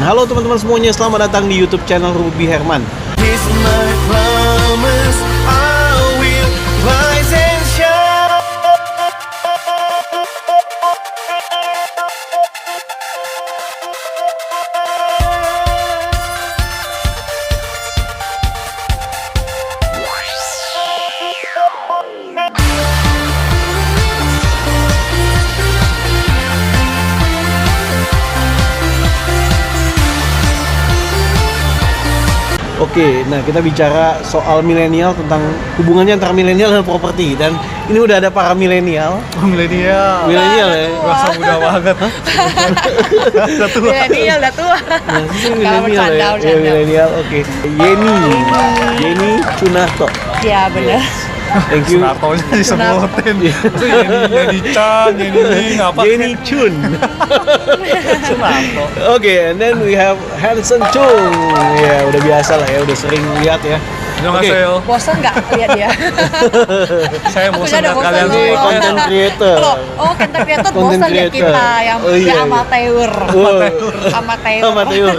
Halo teman-teman semuanya, selamat datang di YouTube channel Ruby Herman. It's my promise, I will rise and shine. Oke, nah kita bicara soal milenial, tentang hubungannya antara milenial dan properti. Dan ini udah ada para milenial. Milenial Ya. rasa muda banget. Udah tua. Milenial udah tua. Nah, ini Kalau milenial bercanda, ya. bercanda. Milenial, oke. Yeni Cunarto. Iya benar. Thank you. Sunartonya disebutin. Maksudnya Yeni Chan, Yeni Ning, apa? Yeni Chun. Sunarto. Oke, and then we have Hansen Chung. Ya, udah biasa lah ya, udah sering lihat ya. Annyeonghaseyo. Bosan nggak lihat dia? Saya Aku bosan udah lihat bosan kalian loh. semua. Content creator. Content creator Content bosan lihat creator. kita yang Oh, iya, iya. amateur. Oh. Amateur. Amateur.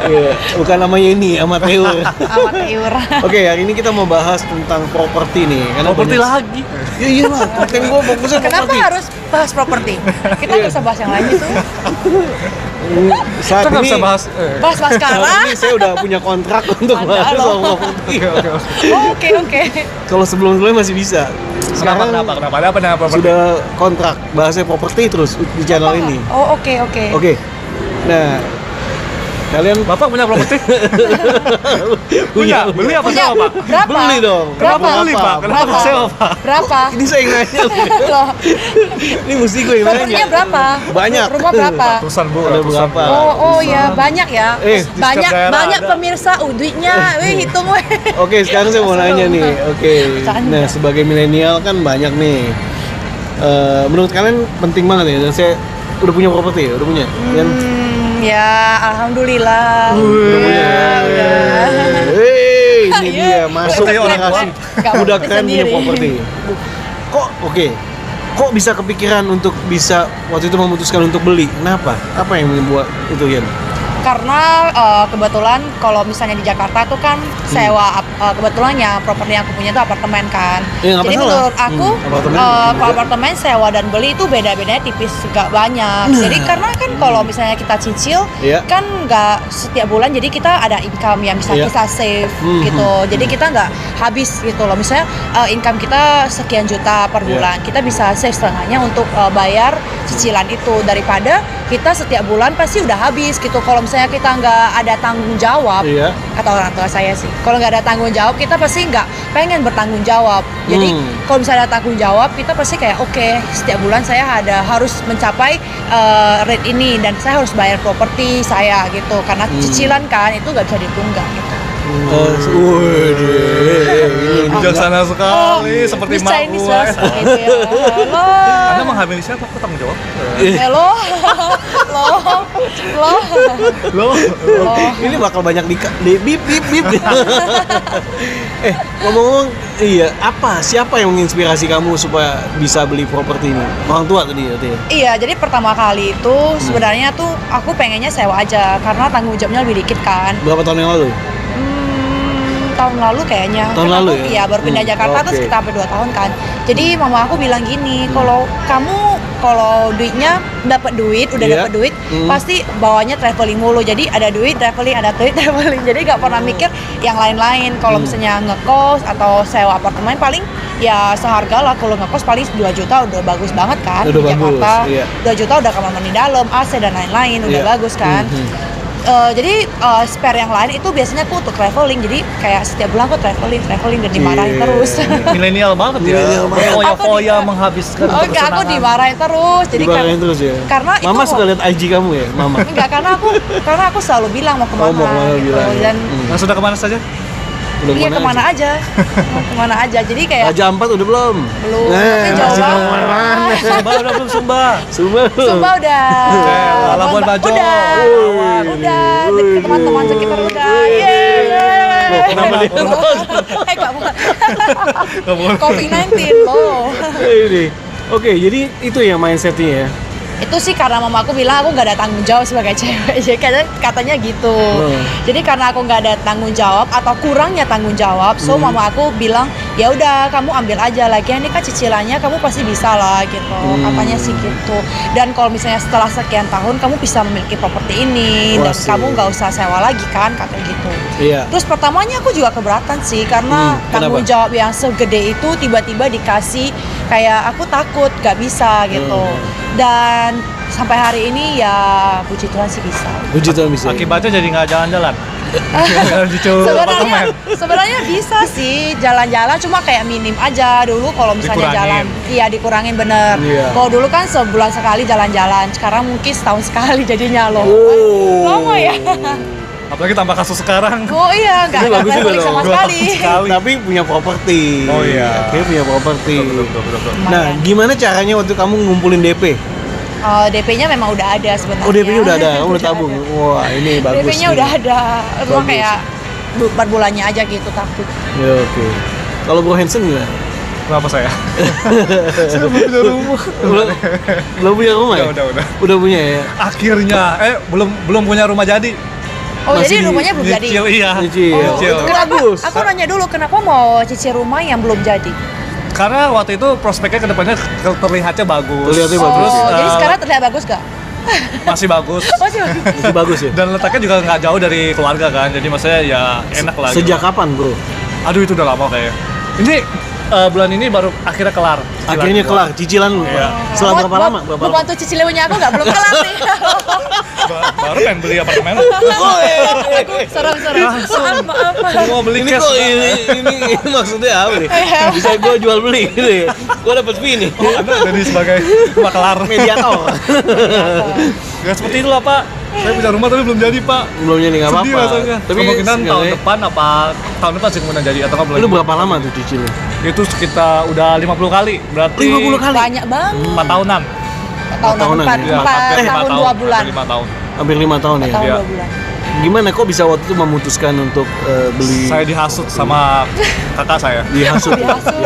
Iya, bukan nama Yeni, amateur. Amateur. Oke, hari ini kita mau bahas tentang properti nih. Karena Properti banyak- lagi. Ya iyalah, konten gue fokusnya Kenapa properti. harus bahas properti? Kita nggak bisa bahas yang lain itu. Saat Kita nggak ini, bisa bahas. Bahas saat sekarang. ini saya udah punya kontrak untuk Ada bahas loh. soal properti. Oke. Kalau sebelum-sebelumnya masih bisa. Sekarang Kenapa? Ada apa dengan properti? sudah kontrak bahasnya properti terus di channel ini. Oh oke. Oke. Nah, kalian Bapak punya properti? Punya? Beli apa Punya sewa, Pak? berapa? Beli dong. Berapa? Beli, Pak. Kenapa Berapa? sewa, Pak? Berapa? Ini saya yang nanya. Loh, Ini mesti gue yang nanya. propertinya berapa? Banyak. Rumah berapa? Ratusan, Bu. Ada Ratusan. berapa? Oh ya banyak ya. Eh, di banyak setiap daerah banyak ada. pemirsa duitnya. Wih hitung weh. Oke, sekarang saya mau nanya nih. Oke. Bercanda. Nah, sebagai milenial kan banyak nih. Menurut kalian penting banget ya. Dan saya udah punya properti ya, udah punya. Kan? Ya alhamdulillah. Udah punya. udah. Hei, ini Iya. dia masuk Properti orang generasi Nggak udah properti keren punya sendiri. properti. Kok bisa kepikiran untuk bisa waktu itu memutuskan untuk beli? Kenapa? Apa yang membuat itu, Yan? Karena kebetulan kalau misalnya di Jakarta tuh kan sewa kebetulannya properti yang aku punya itu apartemen kan. Iya, nggak Jadi masalah. menurut aku Apartemen. kalau apartemen sewa dan beli itu beda-bedanya tipis, nggak banyak. Jadi karena kan kalau misalnya kita cicil Iya. kan nggak setiap bulan, jadi kita ada income yang bisa Iya. kita save Mhm. gitu. Jadi kita nggak habis gitu loh. Misalnya income kita sekian juta per Iya. bulan, kita bisa save setengahnya untuk bayar cicilan itu, daripada kita setiap bulan pasti udah habis gitu. Kalau misalnya kita nggak ada tanggung jawab, Iya. kata orang tua saya sih, kalau nggak ada tanggung jawab kita pasti nggak pengen bertanggung jawab. Jadi kalau misalnya ada tanggung jawab, kita pasti kayak oke, setiap bulan saya harus mencapai rate ini dan saya harus bayar properti saya gitu, karena cicilan kan itu nggak bisa ditunggang gitu. Bijaksana sekali, seperti Miss mak Chinese gue. bahasa gitu ya. Halo. Anda menghamili siapa? Aku tanggung jawab. Halo. Loh. Ini bakal banyak di bip bip bip. Ngomong-ngomong, iya, siapa yang menginspirasi kamu supaya bisa beli properti ini? Orang tua tadi ya? Iya, jadi pertama kali itu sebenarnya tuh aku pengennya sewa aja karena tanggung jawabnya lebih dikit kan. Berapa tahun yang lalu? Tahun lalu kayaknya. Tahun Kan lalu aku, ya? Iya, baru pindah Jakarta tuh Oke. sekitar 2 tahun kan. Jadi mama aku bilang gini, kalau duitnya dapat duit, udah Iya. dapat duit, pasti bawanya traveling mulu. Jadi ada duit traveling, ada duit traveling. Jadi nggak pernah mikir yang lain-lain. Kalau misalnya ngekos atau sewa apartemen paling ya seharga lah. Kalau ngekos paling 2 juta udah bagus banget kan Udah di bagus, Jakarta. iya. 2 juta udah kamar mandi dalam, AC dan lain-lain, udah Iya. bagus kan. Jadi spare yang lain itu biasanya aku untuk traveling. Jadi kayak setiap bulan aku traveling dan dimarahin Iya. terus. Milenial banget ya. Milenial banget. Foya-foya menghabiskan Oh enggak, aku kesenangan. dimarahin terus. Jadi Dimarahin terus ya? karena Mama itu suka lihat IG kamu ya, Mama? enggak, karena aku selalu bilang mau kemana, mau kemana gitu. bilang. Dan Nah, sudah kemana saja? Udah iya kemana aja. Mau kemana aja. Jadi kayak Raja Ampat udah belum? belum. Nah, Tapi jauh masih banget. kemana-mana. Sumba udah belum Sumba? Sumba. Sumba udah. Labuan Bajo. Udah. Udah. Deket teman-teman sekitar udah. Yeay. Loh, kenapa dia terus? Enggak bukan. Nggak boleh. COVID-19 loh. Ini. Oke, jadi itu ya mindsetnya ya. Itu sih karena mama aku bilang aku nggak ada tanggung jawab sebagai cewek. Jadi katanya gitu. Jadi karena aku nggak ada tanggung jawab atau kurangnya tanggung jawab, so mama aku bilang ya udah kamu ambil aja, lagian ini kan cicilannya kamu pasti bisa lah gitu. Katanya sih gitu. Dan kalau misalnya setelah sekian tahun kamu bisa memiliki properti ini dan Wah, kamu nggak usah sewa lagi kan, katanya gitu. Iya. Terus pertamanya aku juga keberatan sih karena tanggung kenapa? jawab yang segede itu tiba-tiba dikasih, kayak aku takut gak bisa gitu. Dan sampai hari ini ya puji Tuhan sih bisa. Puji Tuhan bisa. Akibatnya jadi nggak jalan-jalan. Sebenarnya bisa sih jalan-jalan, cuma kayak minim aja dulu kalau misalnya Dikurangin. jalan. Iya, dikurangin bener. Iya. Kalau dulu kan sebulan sekali jalan-jalan, sekarang mungkin setahun sekali jadinya loh. Oh. Lama ya. Apalagi tambah kasus sekarang. Oh iya, nggak Ini bagus juga traveling sama dong. sekali. Tapi punya properti. Oh, iya. Oke, punya properti. Betul. Nah, gimana caranya waktu kamu ngumpulin DP? DP-nya memang udah ada sebenarnya. Oh, DP-nya udah ada, kamu udah tabung. ada. Wah, ini bagus. DP-nya nih. udah ada. Cuma Bagus. kayak per bulannya aja gitu takut. Ya, oke. Kalau Bro Hansen gimana? Kenapa saya? Saya belum punya rumah. Belum punya rumah ya? Udah. Udah punya ya? Akhirnya, belum punya rumah jadi. Oh, Masih jadi rumahnya belum jadi. Nyicil, iya. Nyicil. Oh, Nyicil. itu bagus. Aku nanya dulu kenapa mau cicil rumah yang belum jadi? Karena waktu itu prospeknya kedepannya terlihatnya bagus. Terlihatnya bagus. Oh, Terus, jadi sekarang terlihat bagus gak? masih bagus. Masih bagus. Masih bagus ya? Dan letaknya juga nggak jauh dari keluarga kan, jadi maksudnya ya enak lah. Sejak gitu. kapan, Bro? Aduh itu udah lama kayak. Ini bulan ini baru akhirnya kelar. Cicilan Akhirnya gua. kelar cicilan lu. Iya. Setelah berapa lama? Berapa lama? Bantu cicilnya punya aku nggak belum kelar nih. Baru pengen beli apartemen. Serem-serem. Maaf. Mau beli Ini cash. kok ini maksudnya apa nih? Bisa gue jual beli gitu ya? Gue dapet fee nih. Anda jadi sebagai makelar. Mediator. Ya seperti itulah Pak. Saya punya rumah tapi belum jadi Pak. Belum jadi nggak Sedih apa-apa. rasanya. Tapi Kemungkinan tahun sekali- depan tahun depan sih kemudian jadi atau nggak bulan Itu ini. berapa lama tuh cicilnya? Itu sekitar udah 50 kali. Berarti 50 kali? Banyak banget. 4 tahunan. Tahunan Empat ya? hampir 5 tahun 2 bulan. 5 tahun. Hampir 5 tahun ya? Tahun Iya. 2 bulan. Gimana kok bisa waktu itu memutuskan untuk beli? Saya dihasut sama kakak saya. Dihasut. Dihasut.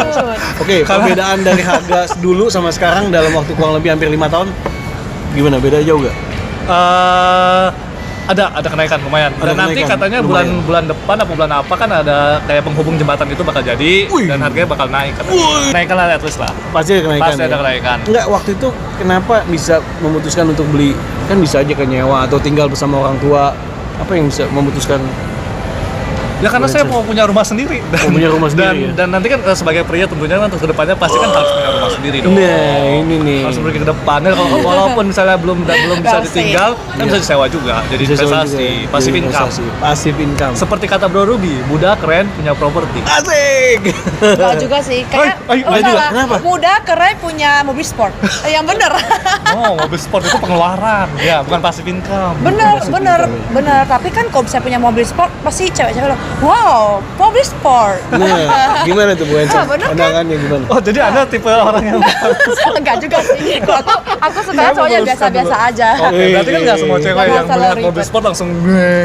Oke, perbedaan dari harga dulu sama sekarang dalam waktu kurang lebih hampir 5 tahun gimana? Beda jauh gak? Ada kenaikan lumayan. Ada Dan nanti kenaikan, katanya lumayan. bulan depan apa bulan apa kan ada kayak penghubung jembatan itu bakal jadi Wih. dan harganya bakal naik katanya. Kenaikan lah at least lah. Pasti ada kenaikan. Pasti ada ya? kenaikan. Enggak, waktu itu kenapa bisa memutuskan untuk beli? Kan bisa aja kan nyewa atau tinggal bersama orang tua. Apa yang bisa memutuskan? Ya karena saya mau punya rumah sendiri. Mau punya rumah sendiri, ya? Dan nanti kan sebagai pria tentunya kan ke depannya pasti kan harus punya rumah sendiri dong. Nah, ini nih. Harus pergi ke depannya walaupun misalnya belum bisa Pasti. ditinggal kan bisa disewa juga. Jadi Bisa sewa investasi, juga ya? passive Jadi income. investasi, passive income. Seperti kata Bro Ruby, muda keren punya properti. Asik. Enggak juga sih. Kayak enggak juga. salah. Kenapa? Muda keren punya mobil sport. Yang bener. Oh, mobil sport itu pengeluaran. Ya, bukan passive income. Bener. Tapi kan kalau saya punya mobil sport, pasti cewek-cewek bilang, wow, mobil sport. Nah, gimana tuh Bu Enson? Ah, bener kan? Pandangannya gimana? Oh, jadi Anda tipe orang yang Enggak juga sih. Kalau aku sebenarnya soalnya biasa-biasa aja. Oke, berarti kan nggak semua cewek Jangan yang selalu melihat mobil ribet. sport langsung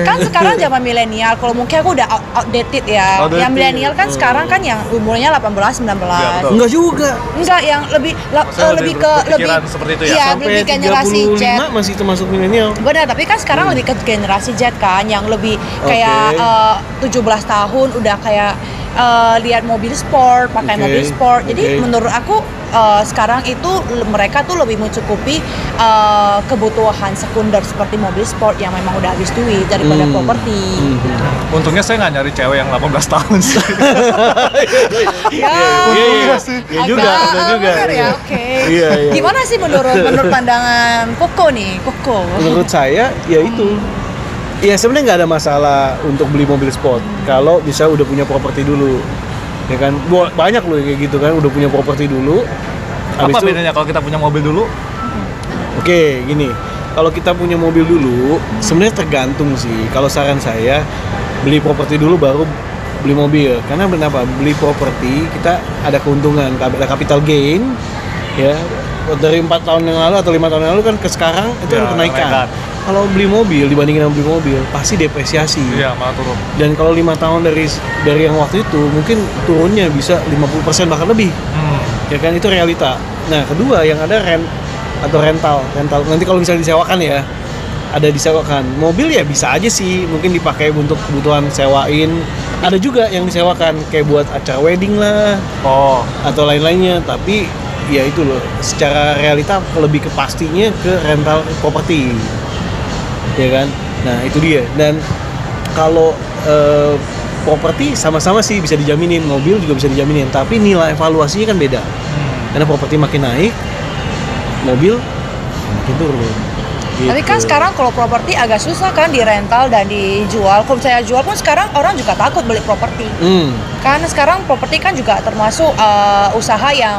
Kan sekarang zaman milenial, kalau mungkin aku udah outdated ya. Outdated. Yang milenial kan sekarang kan yang umurnya 18, 19. Ya, betul. Enggak juga. Enggak, yang lebih Maksudnya lebih lebih ke berpikiran seperti itu ya? Iya, Sampai lebih generasi Z. 35 masih termasuk milenial. Benar, tapi kan sekarang lebih ke generasi Z kan, yang lebih kayak 17 tahun udah kayak lihat mobil sport, pakai Oke, mobil sport. Jadi oke. menurut aku sekarang itu mereka tuh lebih mencukupi kebutuhan sekunder seperti mobil sport yang memang udah habis duit daripada properti. Untungnya saya nggak nyari cewek yang 18 tahun sih. Ya, Iya juga, agak, benar juga. benar ya, oke. Iya, iya. Gimana sih menurut pandangan Koko nih, Koko? Menurut saya ya itu. Ya sebenarnya nggak ada masalah untuk beli mobil sport kalau bisa udah punya properti dulu. Ya kan banyak loh kayak gitu kan, udah punya properti dulu. Habis Apa itu bedanya kalau kita punya mobil dulu? Oke, gini. Kalau kita punya mobil dulu, sebenarnya tergantung sih. Kalau saran saya, beli properti dulu baru beli mobil. Karena kenapa? Beli properti kita ada keuntungan, ada capital gain, ya. Dari 4 tahun yang lalu atau 5 tahun yang lalu kan ke sekarang itu Ya, ada kenaikan. kenaikan. Kalau beli mobil dibandingin sama beli mobil, pasti depresiasi. Iya, malah turun. Dan kalau 5 tahun dari yang waktu itu, mungkin turunnya bisa 50% bahkan lebih. Ya kan, itu realita. Nah, kedua yang ada atau rental. Nanti kalau misalnya disewakan ya, ada disewakan. Mobil ya bisa aja sih, mungkin dipakai untuk kebutuhan sewain. Ada juga yang disewakan kayak buat acara wedding lah Oh, atau lain-lainnya. Tapi ya itu loh, secara realita lebih ke pastinya ke rental properti, ya kan? Nah itu dia. Dan kalau properti sama-sama sih bisa dijaminin, mobil juga bisa dijaminin. Tapi nilai evaluasinya kan beda. Karena properti makin naik, mobil makin turun. Tapi kan Gitu. sekarang kalau properti agak susah kan di rental dan dijual. Kalau saya jual pun sekarang orang juga takut beli properti. Karena sekarang properti kan juga termasuk usaha yang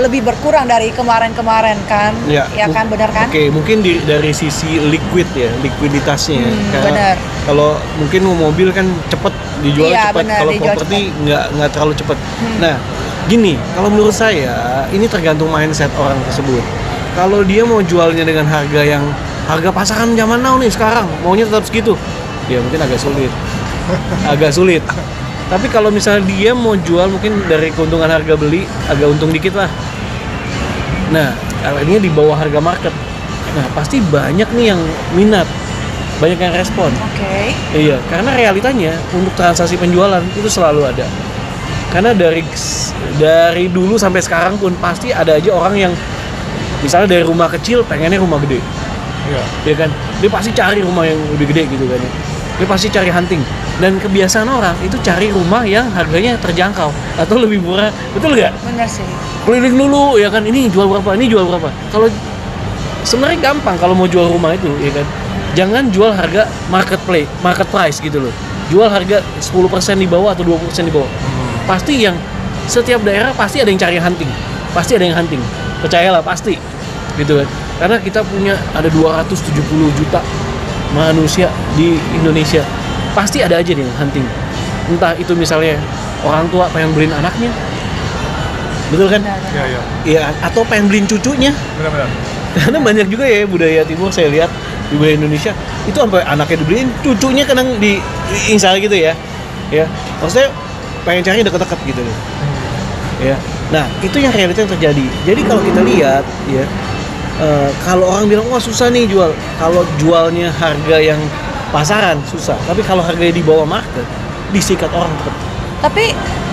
lebih berkurang dari kemarin-kemarin kan. Ya, Kan benar kan? Oke, mungkin dari sisi likuiditasnya. Karena benar. kalau mungkin mobil kan cepet dijual Iya, cepet, benar, kalau dijual properti nggak terlalu cepet. Nah, gini, kalau menurut saya ini tergantung mindset orang tersebut. Kalau dia mau jualnya dengan harga pasaran zaman now nih sekarang, maunya tetap segitu, ya mungkin agak sulit. Tapi kalau misalnya dia mau jual mungkin dari keuntungan harga beli agak untung dikit lah. Nah, ini di bawah harga market. Nah, pasti banyak nih yang minat, banyak yang respon. Oke. Iya, karena realitanya untuk transaksi penjualan itu selalu ada. Karena dari dulu sampai sekarang pun pasti ada aja orang yang misalnya dari rumah kecil pengennya rumah gede. iya. Ya kan? Dia pasti cari rumah yang lebih gede gitu kan. Dia pasti cari hunting. Dan kebiasaan orang itu cari rumah yang harganya terjangkau atau lebih murah. Betul nggak? Benar sih. Keliling dulu ya kan, ini jual berapa, ini jual berapa. Kalau sebenarnya gampang kalau mau jual rumah itu ya kan. Jangan jual harga market price gitu loh. Jual harga 10% di bawah atau 20% di bawah. Pasti yang setiap daerah pasti ada yang cari hunting. Pasti ada yang hunting. Percayalah pasti. Gitu kan. Karena kita ada 270 juta manusia di Indonesia. Pasti ada aja nih yang hunting. Entah itu misalnya orang tua pengen beliin anaknya. Betul kan? Benar. Iya, iya. Iya, atau pengen beliin cucunya. Benar-benar. Karena banyak juga ya budaya timur saya lihat di budaya Indonesia itu sampai anaknya dibeliin, cucunya kadang di install gitu ya. Ya. Maksudnya pengen cari deket-deket gitu loh. Ya. Nah, itu yang realita yang terjadi. Jadi kalau kita lihat ya, kalau orang bilang wah susah nih jual. Kalau jualnya harga yang pasaran susah. Tapi kalau harganya di bawah market, disikat orang tetap.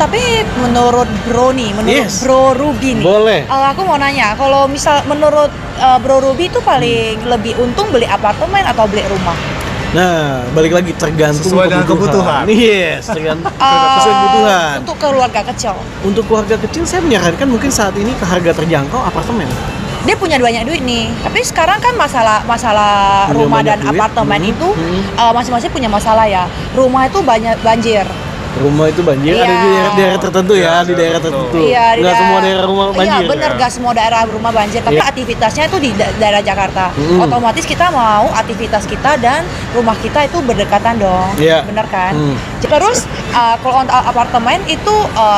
Tapi menurut Bro nih, menurut Yes. Bro Ruby nih. Boleh. Aku mau nanya, kalau misal menurut Bro Ruby itu paling lebih untung beli apartemen atau beli rumah? Nah, balik lagi tergantung Sesuai dengan kebutuhan. Yes, tergantung sesuai kebutuhan. Untuk keluarga kecil. Untuk keluarga kecil saya menyarankan mungkin saat ini ke harga terjangkau apartemen. Dia punya banyak duit nih. Tapi sekarang kan masalah Punya rumah banyak dan duit. apartemen itu masing-masing punya masalah ya. Rumah itu banyak banjir. Rumah itu banjir ada di Iya. daerah tertentu ya, di daerah tertentu. Iya, Nggak semua daerah rumah banjir. Iya, benar, nggak semua daerah rumah banjir, tapi Iya. aktivitasnya itu di daerah Jakarta. Mm-mm. Otomatis kita mau aktivitas kita dan rumah kita itu berdekatan dong. Iya. Benar kan? Mm. Terus kalau untuk apartemen itu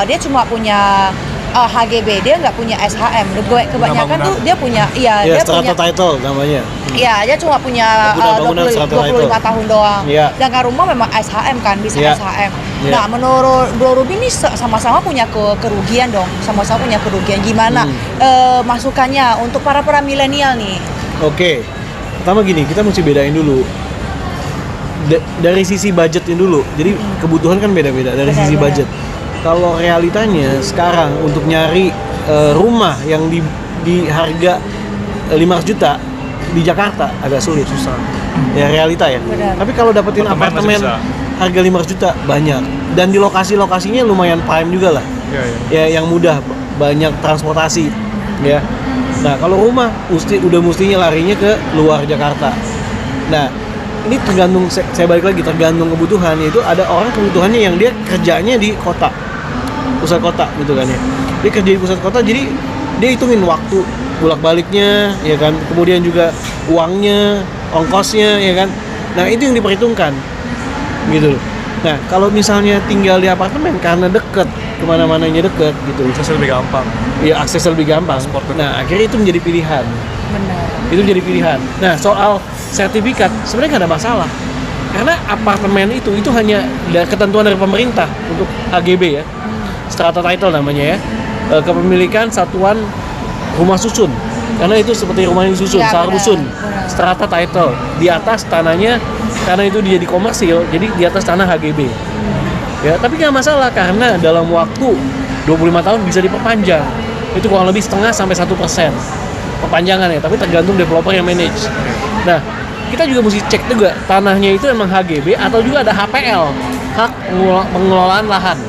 dia cuma punya HGB, dia nggak punya SHM. Kebanyakan bangunan. tuh dia punya, Ya, dia strata punya. title namanya. Iya, dia cuma punya Guna bangunan strata 25 title. tahun doang. Iya. Sedangkan rumah memang SHM kan, bisa Iya. SHM. Iya. Nah, menurut Bro Ruby ini sama-sama punya kerugian dong. Sama-sama punya kerugian. Gimana masukannya untuk para milenial nih? Oke. Pertama gini, kita mesti bedain dulu. Dari sisi budgetnya dulu. Jadi kebutuhan kan beda-beda dari sisi Benar-benar. budget. Kalau realitanya sekarang untuk nyari rumah yang di harga 500 juta di Jakarta agak sulit, susah. Ya realita ya. Benar. Tapi kalau dapetin Apartemen apartemen masih bisa. harga 500 juta banyak. Dan di lokasinya lumayan prime juga lah. Iya, iya. Ya yang mudah, banyak transportasi ya. Nah, kalau rumah mestinya larinya ke luar Jakarta. Nah, ini tergantung, saya balik lagi, tergantung kebutuhan. Itu ada orang kebutuhannya yang dia kerjanya di kota, pusat kota gitu kan ya. Dia kerja di pusat kota, jadi dia hitungin waktu bolak-baliknya ya kan, kemudian juga uangnya, ongkosnya ya kan. Nah, itu yang diperhitungkan gitu loh. Nah, kalau misalnya tinggal di apartemen karena deket, kemana-mananya deket gitu, Akses lebih gampang. ya akses lebih gampang. Transport deket. Nah, akhirnya itu menjadi pilihan. Benar. Itu menjadi pilihan. Nah, soal sertifikat sebenarnya nggak ada masalah, karena apartemen itu hanya ketentuan dari pemerintah untuk HGB ya, strata title namanya ya, kepemilikan satuan rumah susun Karena itu seperti rumah yang disusun, Iya, sahar benar, rusun, benar. strata title. Di atas tanahnya, karena itu dia di komersil, jadi di atas tanah HGB. Ya, tapi nggak masalah karena dalam waktu 25 tahun bisa diperpanjang. Itu kurang lebih setengah sampai 1% perpanjangan ya, tapi tergantung developer yang manage. Nah, kita juga mesti cek juga tanahnya itu emang HGB atau juga ada HPL, hak pengelolaan lahan.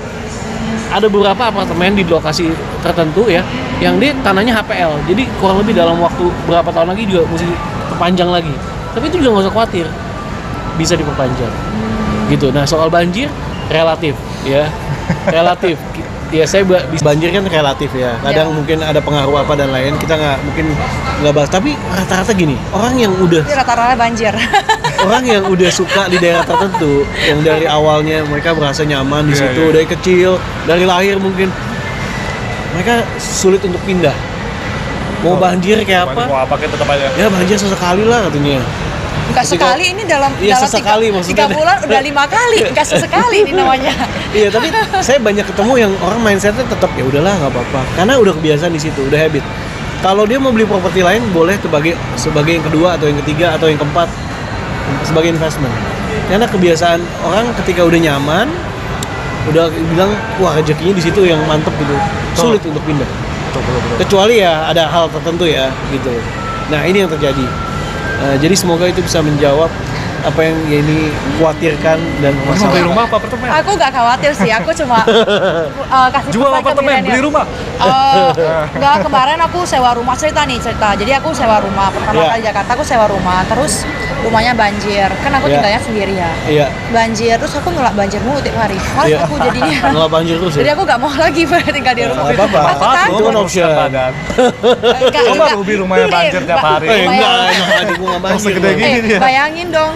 Ada beberapa apartemen di lokasi tertentu ya, yang dia tanahnya HPL. Jadi kurang lebih dalam waktu berapa tahun lagi juga mesti perpanjang lagi. Tapi itu juga nggak usah khawatir, bisa diperpanjang. Gitu. Nah, soal banjir relatif ya, relatif. Ya saya banjir kan relatif ya. Kadang Ya. mungkin ada pengaruh apa dan lain. Kita nggak bahas. Tapi rata-rata gini, orang yang udah Ini rata-rata banjir. orang yang udah suka di daerah tertentu, yang dari awalnya mereka merasa nyaman di Iya, situ, iya. dari kecil, dari lahir mungkin, mereka sulit untuk pindah. Mau banjir kayak apa? Mau apa kita tetap aja. Ya banjir sesekali lah katanya. Enggak Ketika- sekali ini dalam Iya, dalam sesekali maksudnya. 3 bulan udah 5 kali. Enggak sesekali ini namanya. Iya, tapi saya banyak ketemu yang orang mindsetnya tetap ya udahlah nggak apa-apa, karena udah kebiasaan di situ, udah habit. Kalau dia mau beli properti lain boleh sebagai yang kedua atau yang ketiga atau yang keempat sebagai investment. Karena kebiasaan orang ketika udah nyaman, udah bilang wah rezekinya di situ yang mantep gitu, sulit untuk pindah. Kecuali ya ada hal tertentu ya gitu. Nah ini yang terjadi. Jadi semoga itu bisa menjawab apa yang ini khawatirkan dan Mau beli masalah. rumah apa apartemen? Aku nggak khawatir sih, aku cuma kasih Jual pesan ke apartemen, milenial. beli rumah. Enggak, kemarin aku sewa rumah, cerita. Jadi aku sewa rumah pertama Iya. kali di Jakarta, aku sewa rumah, terus rumahnya banjir. Kan aku Iya. tinggalnya sendiri ya. Iya. Banjir, terus aku ngelak banjir mulu tiap hari. Males Iya. aku jadinya. Ngelak banjir terus ya? Jadi aku nggak mau lagi tinggal di rumah. Nggak apa-apa. Aku takut. Itu kan option. Badan. Enggak, Coba enggak. Ruby rumahnya Ini, banjir tiap hari. Eh enggak, Bayang- enak aja gua nggak banjir. segede Bang. gini. dia. Bayangin dong,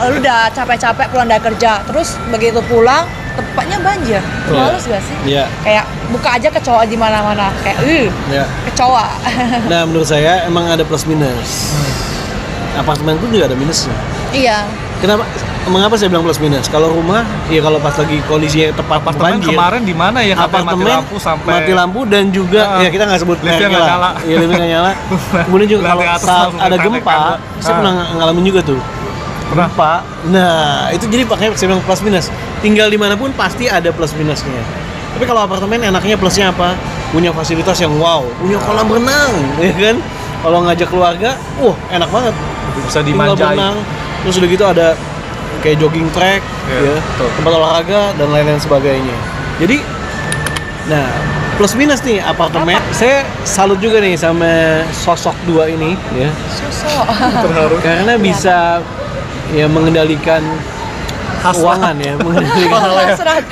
lu udah capek-capek pulang dari kerja, terus begitu pulang tempatnya banjir. Males gak sih? Iya. Kayak buka aja kecoa di mana-mana, kayak Iya. kecoa. Nah menurut saya emang ada plus minus. Apartemen pun juga ada minusnya. Iya. Kenapa? Mengapa saya bilang plus minus? Kalau rumah, ya kalau pas lagi kondisinya tepat Apartemen banjir, kemarin di mana ya? Sampai apartemen mati lampu sampai mati lampu dan juga Ah. ya kita nggak sebut Liftnya mereknya nggak lah. nyala. Iya, liftnya nggak nyala. Kemudian juga kalau Lantai atas saat langsung ada ketek gempa, tanda. saya Ah. pernah ngalamin juga tuh. Pernah? Gempa. Nah itu jadi makanya saya bilang plus minus. Tinggal dimanapun pasti ada plus minusnya. Tapi kalau apartemen enaknya plusnya apa? Punya fasilitas yang wow, punya kolam renang, ya kan? Kalau ngajak keluarga, enak banget. bisa Tinggal dimanjai. berenang, terus udah gitu ada kayak jogging track, Iya, ya, betul. tempat olahraga dan lain-lain sebagainya. Jadi, nah plus minus nih apartemen. Saya salut juga nih sama sosok dua ini, ya, Sosok. Terharu. karena bisa ya mengendalikan keuangan ya, mengendalikan Hasrat.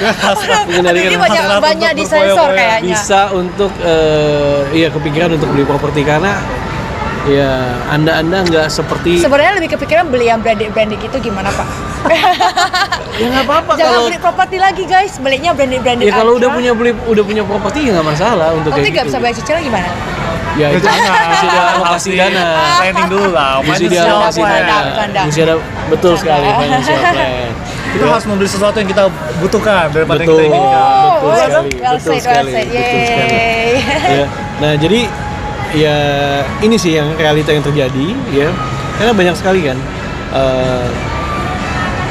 Mengendalikan Ini banyak hasrat banyak untuk disensor berfoya-foya. kayaknya. bisa untuk ya kepikiran untuk beli properti karena ya anda nggak seperti Sebenarnya lebih kepikiran beli yang branded itu gimana Pak? ya nggak apa-apa Jangan kalau beli properti lagi guys, belinya branded ya kalau aja. udah punya properti ya nggak masalah untuk Nanti kayak nggak gitu. bisa bayar cicilan gimana? Ya itu Jangan. mesti ada alokasi dana. Planning dulu lah. Mesti ada Financial alokasi plan. dana. Bercanda. Mesti ada betul sekali Bercanda. financial plan. Kita harus membeli sesuatu yang kita butuhkan daripada yang Betul. kita inginkan. Betul well sekali, well betul said, sekali, betul sekali. Yeay. Ya. Nah, jadi ya ini sih yang realita yang terjadi ya. Karena banyak sekali kan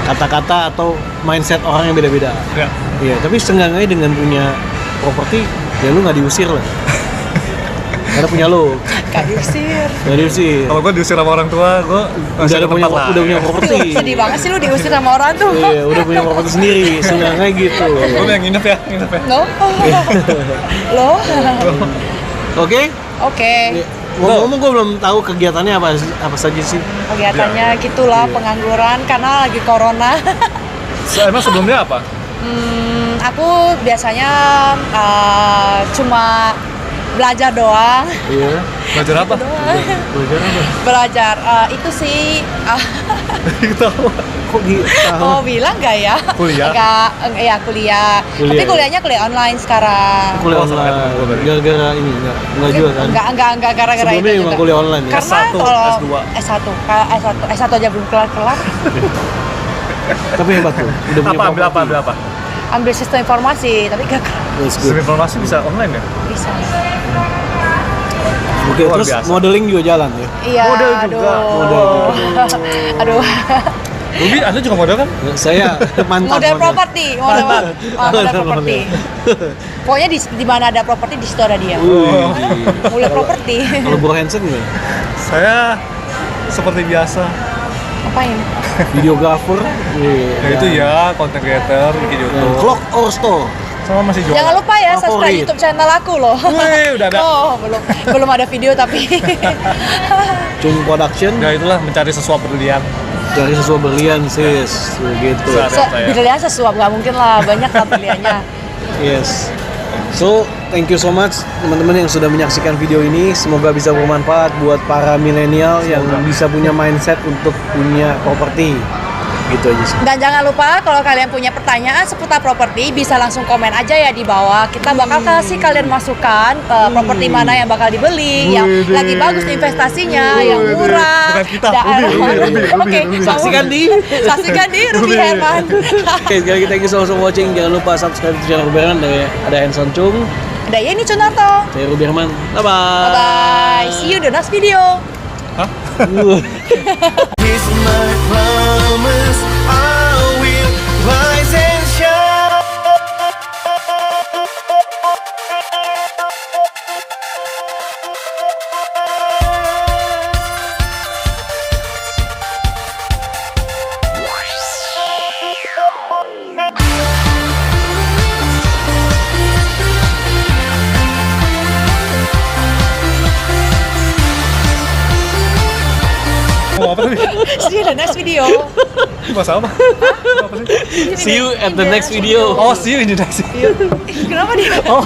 kata-kata atau mindset orang yang beda-beda. Ya. Iya, tapi seenggaknya dengan punya properti ya lu nggak diusir lah. Karena punya lo, Gak diusir. nggak diusir. Kalau gue diusir sama orang tua, gue Udah punya properti. Sedih banget sih lu diusir sama orang tuh. Iya, udah punya properti sendiri, seenggaknya gitu. Gue yang nginep ya. No. Lo. Oke? Oke. Ngomong-ngomong gue belum tahu kegiatannya apa saja sih. Kegiatannya gitulah, Iya. pengangguran karena lagi corona. Emang sebelumnya apa? Aku biasanya cuma belajar doang. Iya. Belajar apa? Belajar apa? Belajar itu sih Tahu. Kok mau bilang nggak ya? Kuliah? Ya kuliah. Kuliah, Tapi ya. kuliahnya kuliah online sekarang. Kuliah Oh, sampai online. tahu. Gara-gara ini enggak juga kan? Enggak gara-gara Sebelumnya itu memang juga. kuliah online ya? Karena S1, kalau S2. S1 aja belum kelar-kelar. Tapi hebat tuh. Udah punya Ambil apa? properti. Ambil apa? Ambil sistem informasi, tapi gak That's Sistem good. informasi bisa online ya? bisa. Oke, Luar terus biasa. modeling juga jalan ya? Iya, Model juga. aduh. Aduh. Ruby, Anda juga model kan? Saya mantan Model properti, model properti. Pokoknya di mana ada properti di situ ada dia. Mulai properti. Kalau Bro Hansen gimana? Saya seperti biasa. Ngapain? Videographer. Ya itu ya, content creator, bikin YouTube. Clock or store? Sama masih jualan. Jangan lupa ya subscribe Favorit. YouTube channel aku loh. Wih, udah ada. Oh, belum ada video tapi. Cung Production. Ya itulah mencari sesuap berlian. Cari sesuatu berlian sis, begitu. Saya. Pilihan sesuap nggak mungkin lah, banyak lah pilihannya. Yes. So, thank you so much teman-teman yang sudah menyaksikan video ini. Semoga bisa bermanfaat buat para milenial yang bisa punya mindset untuk punya properti. Gitu aja sih. Dan jangan lupa kalau kalian punya pertanyaan seputar properti bisa langsung komen aja ya di bawah. Kita bakal kasih kalian masukan properti mana yang bakal dibeli, yang lagi bagus investasinya, yang murah. Bukan kita, Ruby. Oke, Saksikan di Ruby Herman. Oke, sekali lagi thank you so much for watching. Jangan lupa subscribe di channel Ruby Herman. Ada Hanson Chung, Ada Yeni Cunarto. saya Ruby Herman. Bye Bye bye. See you in the next video. Kiss my promise, I will rise and shine. Mau apa tadi? See you in the next video. Bahasa apa? Apa sih? See you at the next video. Oh, see you in the next video. Kenapa dia? Oh,